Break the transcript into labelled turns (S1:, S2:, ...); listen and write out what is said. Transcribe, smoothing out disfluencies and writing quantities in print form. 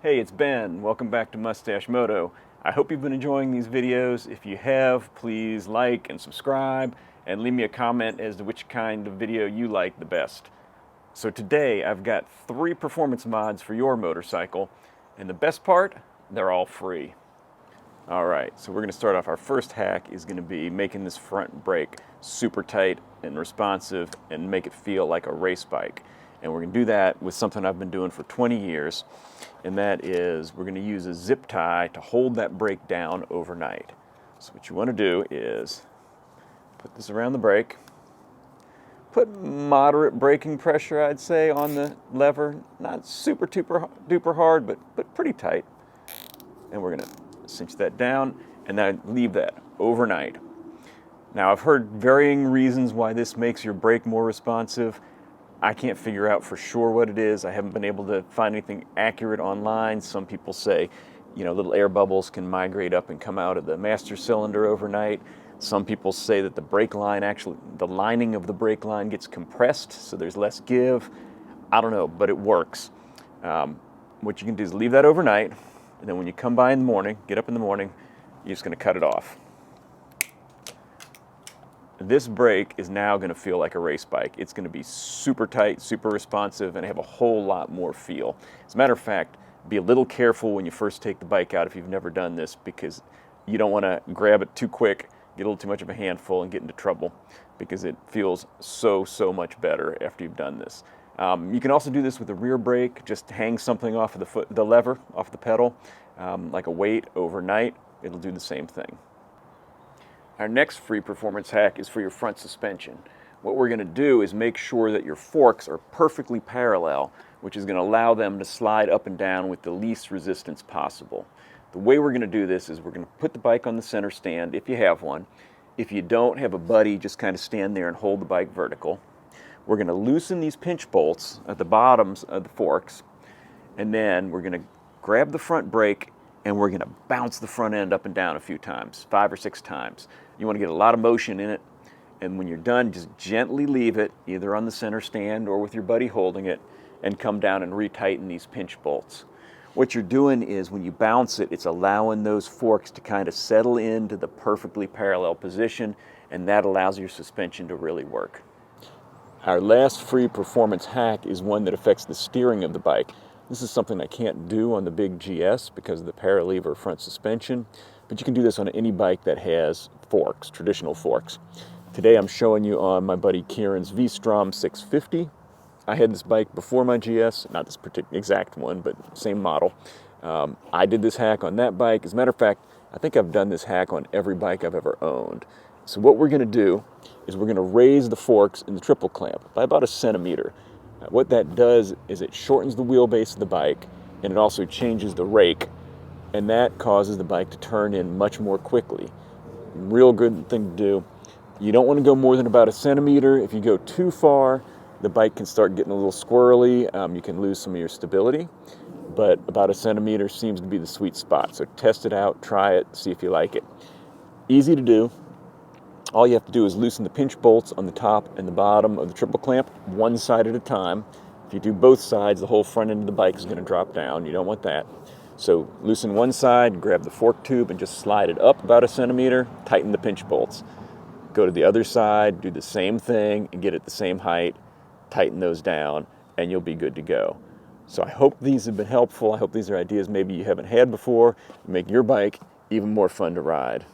S1: Hey, it's Ben. Welcome back to Mustache Moto. I hope you've been enjoying these videos. If you have, please like and subscribe and leave me a comment as to which kind of video you like the best. So today I've got 3 performance mods for your motorcycle, and the best part, they're all free. All right, so we're going to start off. Our first hack is going to be making this front brake super tight and responsive and make it feel like a race bike. And we're going to do that with something I've been doing for 20 years, and that is we're going to use a zip tie to hold that brake down overnight. So what you want to do is put this around the brake, put moderate braking pressure, I'd say, on the lever, not super duper hard, but pretty tight. And we're going to cinch that down and then leave that overnight. Now, I've heard varying reasons why this makes your brake more responsive. I can't figure out for sure what it is. I haven't been able to find anything accurate online. Some people say, little air bubbles can migrate up and come out of the master cylinder overnight. Some people say that the brake line, the lining of the brake line gets compressed, so there's less give. I don't know, but it works. What you can do is leave that overnight, and then when you come by in the morning, get up in the morning, you're just going to cut it off. This brake is now going to feel like a race bike. It's going to be super tight, super responsive, and have a whole lot more feel. As a matter of fact, be a little careful when you first take the bike out if you've never done this, because you don't want to grab it too quick, get a little too much of a handful, and get into trouble, because it feels so much better after you've done this. You can also do this with the rear brake. Just hang something off of the lever, off the pedal, like a weight overnight. It'll do the same thing. Our next free performance hack is for your front suspension. What we're going to do is make sure that your forks are perfectly parallel, which is going to allow them to slide up and down with the least resistance possible. The way we're going to do this is we're going to put the bike on the center stand, if you have one. If you don't have a buddy, just kind of stand there and hold the bike vertical. We're going to loosen these pinch bolts at the bottoms of the forks, and then we're going to grab the front brake and we're going to bounce the front end up and down a few times, 5 or 6 times. You want to get a lot of motion in it, and when you're done, just gently leave it, either on the center stand or with your buddy holding it, and come down and retighten these pinch bolts. What you're doing is when you bounce it, it's allowing those forks to kind of settle into the perfectly parallel position, and that allows your suspension to really work. Our last free performance hack is one that affects the steering of the bike. This is something I can't do on the big GS because of the paralever front suspension, but you can do this on any bike that has forks, traditional forks. Today I'm showing you on my buddy Kieran's V-Strom 650. I had this bike before my GS, not this particular exact one, but same model. I did this hack on that bike. As a matter of fact, I think I've done this hack on every bike I've ever owned. So what we're going to do is we're going to raise the forks in the triple clamp by about 1 centimeter. What that does is it shortens the wheelbase of the bike, and it also changes the rake, and that causes the bike to turn in much more quickly. Real good thing to do. You don't want to go more than about 1 centimeter. If you go too far, the bike can start getting a little squirrely. You can lose some of your stability, but about 1 centimeter seems to be the sweet spot. So test it out, try it, see if you like it. Easy to do. All you have to do is loosen the pinch bolts on the top and the bottom of the triple clamp, one side at a time. If you do both sides, the whole front end of the bike is going to drop down. You don't want that. So loosen one side, grab the fork tube, and just slide it up about 1 centimeter, tighten the pinch bolts. Go to the other side, do the same thing, and get it the same height, tighten those down, and you'll be good to go. So I hope these have been helpful. I hope these are ideas maybe you haven't had before, make your bike even more fun to ride.